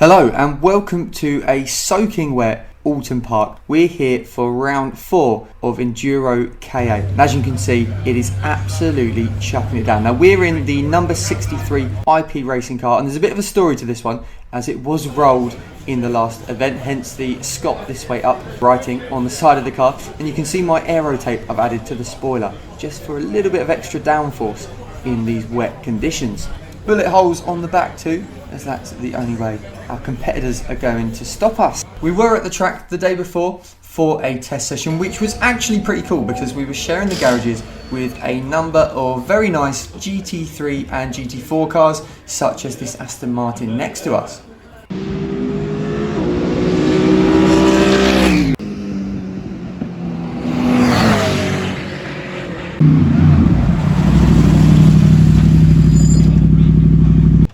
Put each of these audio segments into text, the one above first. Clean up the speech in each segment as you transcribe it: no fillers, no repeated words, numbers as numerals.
Hello and welcome to a soaking wet Oulton Park. We're here for round 4 of EnduroKA. And as you can see, it is absolutely chucking it down. Now we're in the number 63 IP racing car, and there's a bit of a story to this one as it was rolled in the last event, hence the Scott this way up writing on the side of the car. And you can see my aero tape I've added to the spoiler just for a little bit of extra downforce in these wet conditions. Bullet holes on the back too, as that's the only way our competitors are going to stop us. We were at the track the day before for a test session, which was actually pretty cool because we were sharing the garages with a number of very nice GT3 and GT4 cars, such as this Aston Martin next to us.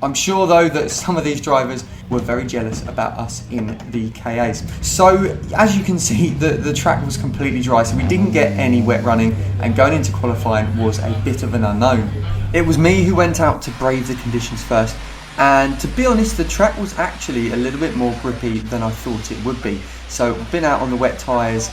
I'm sure though that some of these drivers were very jealous about us in the KAs. So as you can see, the track was completely dry, so we didn't get any wet running, and going into qualifying was a bit of an unknown. It was me who went out to brave the conditions first, and to be honest, the track was actually a little bit more grippy than I thought it would be. So I've been out on the wet tyres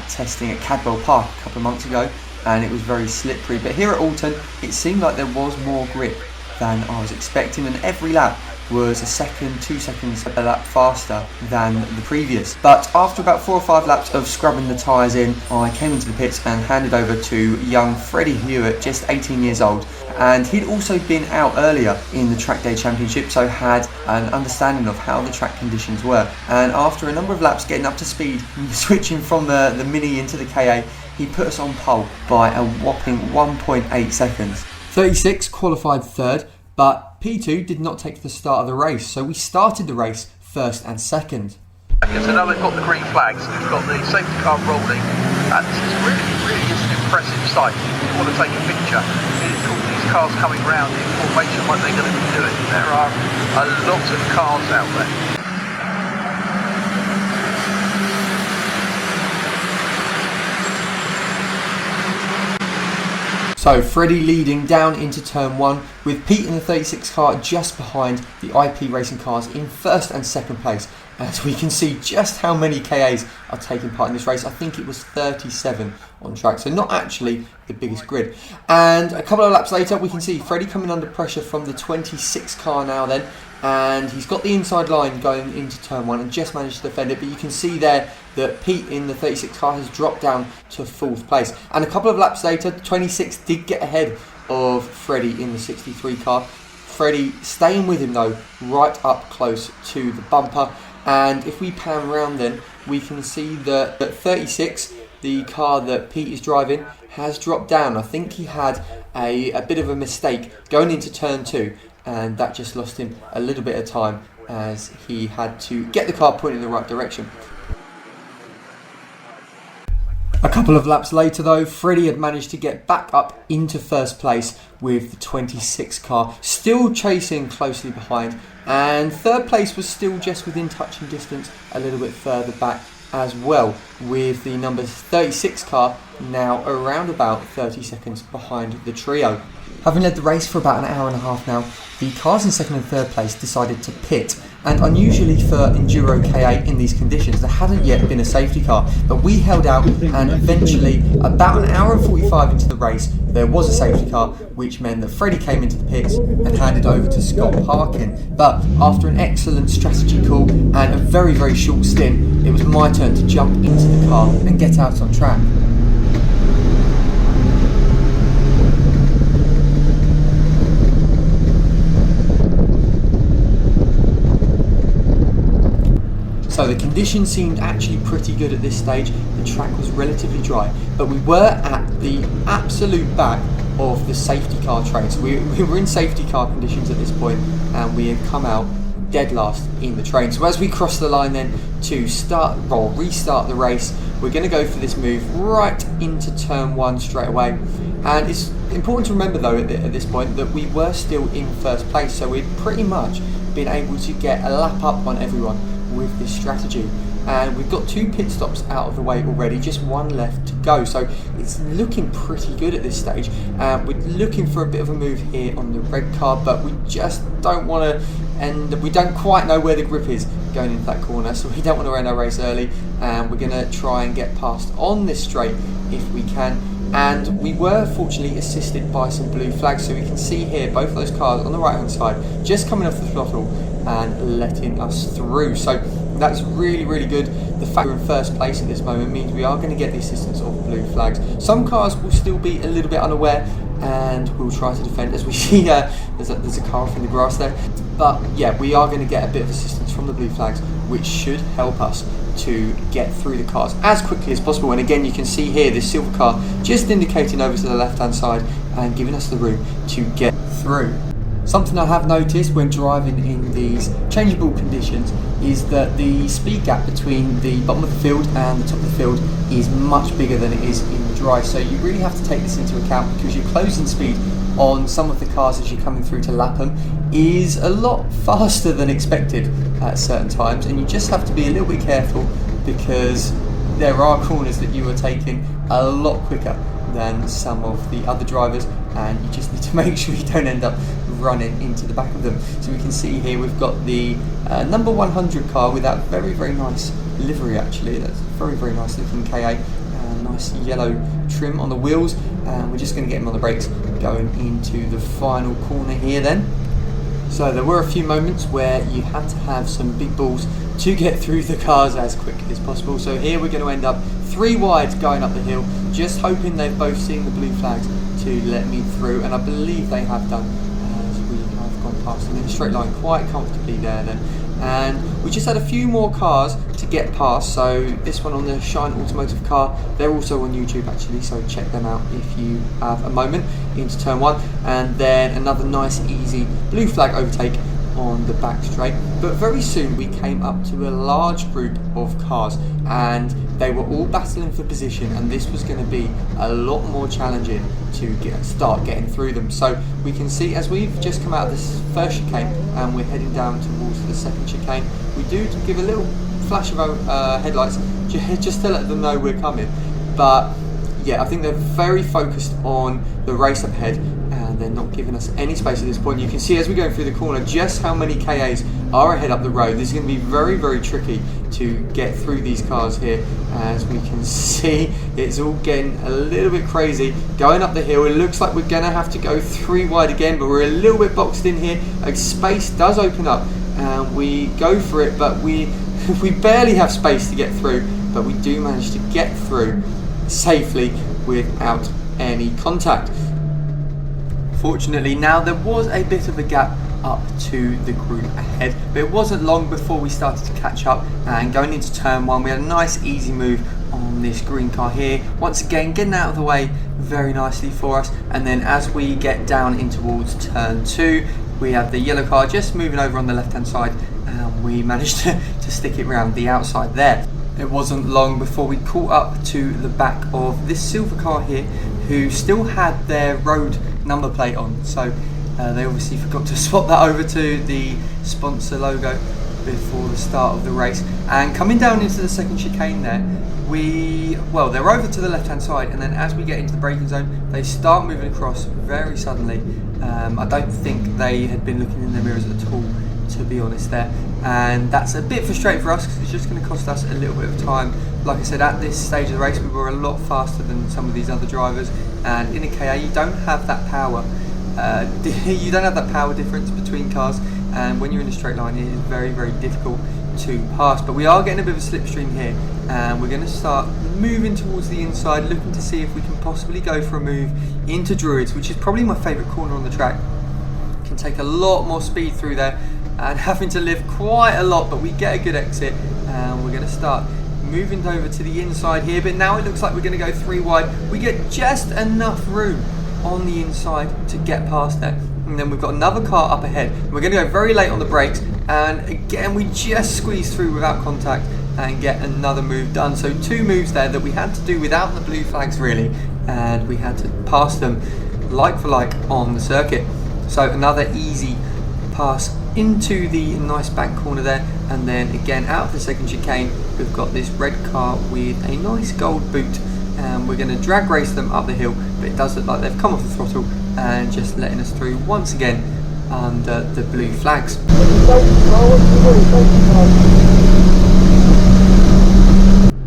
testing at Cadwell Park a couple of months ago, and it was very slippery, but here at Oulton it seemed like there was more grip than I was expecting, and every lap was a second, 2 seconds a lap faster than the previous. But after about 4 or 5 laps of scrubbing the tyres in, I came into the pits and handed over to young Freddie Hewitt, just 18 years old, and he'd also been out earlier in the track day championship, so had an understanding of how the track conditions were. And after a number of laps getting up to speed, switching from the Mini into the KA, he put us on pole by a whopping 1.8 seconds. 36 qualified third, but P2 did not take the start of the race, so we started the race first and second. Okay, so now they've got the green flags, we've got the safety car rolling, and this is really is an impressive sight. If you want to take a picture, all these cars coming round in formation like they're going to be doing. There are a lot of cars out there. So Freddie leading down into turn 1, with Pete in the 36 car just behind the IP racing cars in first and second place. As we can see just how many KAs are taking part in this race. I think it was 37 on track, so not actually the biggest grid. And a couple of laps later we can see Freddie coming under pressure from the 26 car now then, and he's got the inside line going into turn 1 and just managed to defend it, but you can see there that Pete in the 36 car has dropped down to 4th place. And a couple of laps later, the 26 did get ahead of Freddie in the 63 car. Freddie staying with him though, right up close to the bumper. And if we pan around then, we can see that 36, the car that Pete is driving, has dropped down. I think he had a bit of a mistake going into turn 2, and that just lost him a little bit of time as he had to get the car pointing in the right direction. A couple of laps later though, Freddie had managed to get back up into first place with the 26 car still chasing closely behind, and third place was still just within touching distance a little bit further back as well, with the number 36 car now around about 30 seconds behind the trio. Having led the race for about an hour and a half now, the cars in second and third place decided to pit, and unusually for EnduroKA in these conditions there hadn't yet been a safety car, but we held out, and eventually about an hour and 45 into the race there was a safety car, which meant that Freddie came into the pits and handed over to Scott parking. But after an excellent strategy call and a very short stint, it was my turn to jump into the car and get out on track. So the conditions seemed actually pretty good at this stage. The track was relatively dry, but we were at the absolute back of the safety car train. So we were in safety car conditions at this point, and we had come out dead last in the train. So as we cross the line then to restart the race, we're going to go for this move right into turn 1 straight away. And it's important to remember though at this point that we were still in first place, so we'd pretty much been able to get a lap up on everyone with this strategy. and we've got 2 pit stops out of the way already, just 1 left to go, so it's looking pretty good at this stage. We're looking for a bit of a move here on the red car, but we just don't want to, and we don't quite know where the grip is going into that corner, so we don't want to end our race early, and we're going to try and get past on this straight if we can. And we were fortunately assisted by some blue flags, so we can see here both of those cars on the right hand side just coming off the throttle and letting us through, so that's really good. The fact we're in first place at this moment means we are going to get the assistance of blue flags. Some cars will still be a little bit unaware and we'll try to defend, as we see there's a car off in the grass there, but yeah, we are going to get a bit of assistance from the blue flags, which should help us to get through the cars as quickly as possible. And again, you can see here this silver car just indicating over to the left hand side and giving us the room to get through. Something I have noticed when driving in these changeable conditions is that the speed gap between the bottom of the field and the top of the field is much bigger than it is in the dry, so you really have to take this into account, because your closing speed on some of the cars as you're coming through to lap them is a lot faster than expected at certain times, and you just have to be a little bit careful, because there are corners that you are taking a lot quicker than some of the other drivers, and you just need to make sure you don't end up running into the back of them. So we can see here we've got the number 100 car with that very nice livery, actually. That's very nice looking KA. Nice yellow trim on the wheels, and we're just going to get him on the brakes going into the final corner here then. So there were a few moments where you had to have some big balls to get through the cars as quickly as possible. So here we're going to end up 3 wide going up the hill, just hoping they've both seen the blue flags to let me through, and I believe they have done, as we have gone past them in a straight line quite comfortably there then. And we just had a few more cars to get past, so this one on the Shine Automotive car, they're also on YouTube actually, so check them out if you have a moment, into turn 1, and then another nice easy blue flag overtake on the back straight. But very soon we came up to a large group of cars, and they were all battling for position, and this was going to be a lot more challenging to start getting through them. So we can see as we've just come out of this first chicane and we're heading down towards the second chicane, we do give a little flash of our headlights just to let them know we're coming. But yeah, I think they're very focused on the race up ahead, and they're not giving us any space at this point. You can see as we're going through the corner just how many KAs are ahead up the road. This is going to be very tricky to get through these cars here. As we can see, it's all getting a little bit crazy going up the hill. It looks like we're going to have to go 3 wide again, but we're a little bit boxed in here. A space does open up and we go for it, but we barely have space to get through, but we do manage to get through safely without any contact. Fortunately, now there was a bit of a gap up to the group ahead, but it wasn't long before we started to catch up, and going into turn 1 we had a nice easy move on this green car here, once again getting out of the way very nicely for us. And then as we get down in towards turn 2, we have the yellow car just moving over on the left hand side, and we managed to stick it round the outside there. It wasn't long before we caught up to the back of this silver car here, who still had their road number plate on, so they obviously forgot to swap that over to the sponsor logo before the start of the race. And coming down into the second chicane there, they're over to the left hand side, and then as we get into the braking zone they start moving across very suddenly. I don't think they had been looking in their mirrors at all, to be honest there, and that's a bit frustrating for us because it's just going to cost us a little bit of time. Like I said, at this stage of the race we were a lot faster than some of these other drivers, and in a KA you don't have that power you don't have that power difference between cars, and when you're in a straight line it is very difficult to pass. But we are getting a bit of a slipstream here, and we're going to start moving towards the inside, looking to see if we can possibly go for a move into Druids, which is probably my favourite corner on the track. Can take a lot more speed through there and having to lift quite a lot, but we get a good exit, and we're going to start moving over to the inside here. But now it looks like we're going to go 3 wide. We get just enough room on the inside to get past that, and then we've got another car up ahead. We're going to go very late on the brakes, and again we just squeeze through without contact and get another move done. So 2 moves there that we had to do without the blue flags really, and we had to pass them like for like on the circuit. So another easy pass into the nice bank corner there, and then again out of the second chicane we've got this red car with a nice gold boot, and we're going to drag race them up the hill, but it does look like they've come off the throttle and just letting us through once again under the blue flags.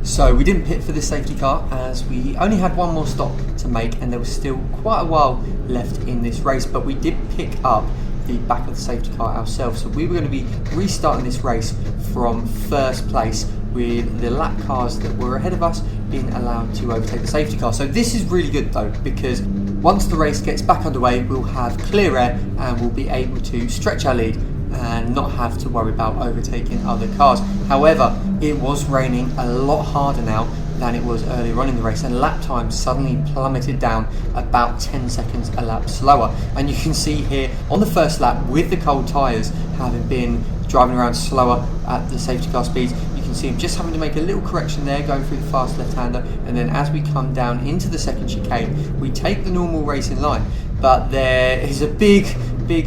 So we didn't pit for this safety car as we only had one more stop to make and there was still quite a while left in this race, but we did pick up the back of the safety car ourselves. So we were going to be restarting this race from first place with the lap cars that were ahead of us being allowed to overtake the safety car. So this is really good though, because once the race gets back underway we'll have clear air and we'll be able to stretch our lead and not have to worry about overtaking other cars. However, it was raining a lot harder now than it was earlier on in the race, and lap time suddenly plummeted down about 10 seconds a lap slower. And you can see here on the first lap, with the cold tyres having been driving around slower at the safety car speeds, you can see him just having to make a little correction there, going through the fast left-hander, and then as we come down into the second chicane, we take the normal racing line, but there is a big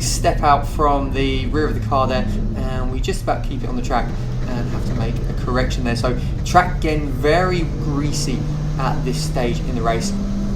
step out from the rear of the car there, and we just about keep it on the track and have to make a correction there. So track getting very greasy at this stage in the race.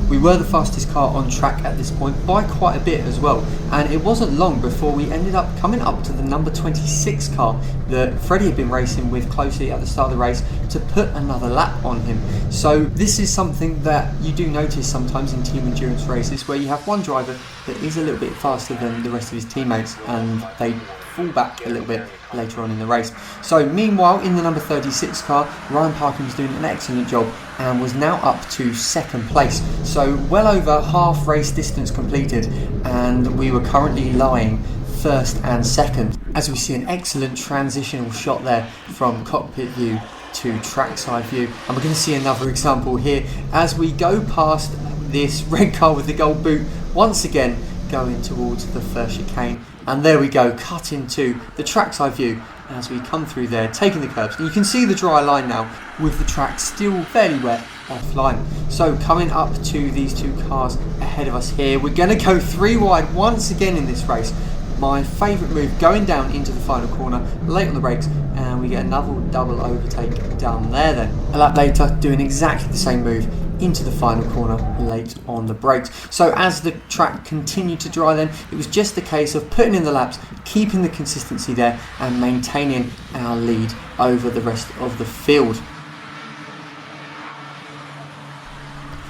We were the fastest car on track at this point by quite a bit as well, and it wasn't long before we ended up coming up to the number 26 car that Freddie had been racing with closely at the start of the race to put another lap on him. So this is something that you do notice sometimes in team endurance races, where you have one driver that is a little bit faster than the rest of his teammates and they fall back a little bit later on in the race. So meanwhile, in the number 36 car, Ryan Parkin was doing an excellent job and was now up to second place. So well over half race distance completed, and we were currently lying first and second, as we see an excellent transitional shot there from cockpit view to trackside view. And we're going to see another example here as we go past this red car with the gold boot, once again going towards the first chicane. And there we go, cut into the trackside view as we come through there, taking the curbs. And you can see the dry line now with the track still fairly wet offline. So coming up to these two cars ahead of us here, we're going to go three wide once again in this race. My favourite move, going down into the final corner, late on the brakes, and we get another double overtake down there then. A lap later, doing exactly the same move into the final corner, late on the brakes. So as the track continued to dry then, it was just a case of putting in the laps, keeping the consistency there and maintaining our lead over the rest of the field.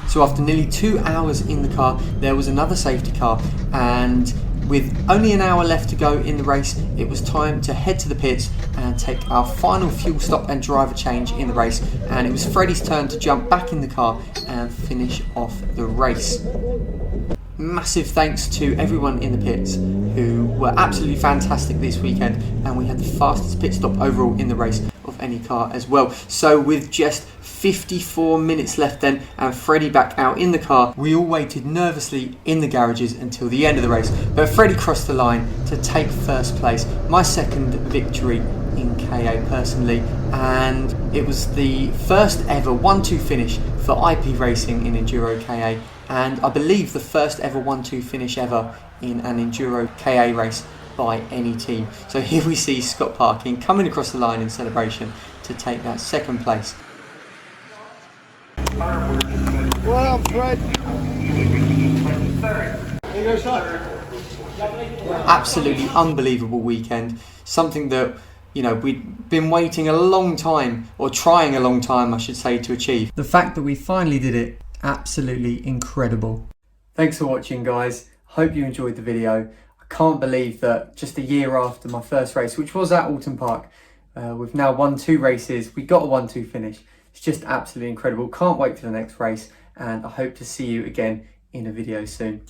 So after nearly 2 hours in the car, there was another safety car, and with only an hour left to go in the race, it was time to head to the pits and take our final fuel stop and driver change in the race. And it was Freddie's turn to jump back in the car and finish off the race. Massive thanks to everyone in the pits who were absolutely fantastic this weekend, and we had the fastest pit stop overall in the race of any car as well. So with just 54 minutes left then and Freddie back out in the car, we all waited nervously in the garages until the end of the race, but Freddie crossed the line to take first place, my second victory in KA personally, and it was the first ever 1-2 finish for IP racing in EnduroKA, and I believe the first ever 1-2 finish ever in an EnduroKA race by any team. So here we see Scott Parkin coming across the line in celebration to take that second place. Well, Fred. Absolutely unbelievable weekend. Something that, you know, we'd been waiting a long time, or trying a long time, I should say, to achieve. The fact that we finally did it, absolutely incredible. Thanks for watching, guys. Hope you enjoyed the video. I can't believe that just a year after my first race, which was at Oulton Park, we've now won 2 races. We got a 1-2 finish. It's just absolutely incredible. Can't wait for the next race, and I hope to see you again in a video soon.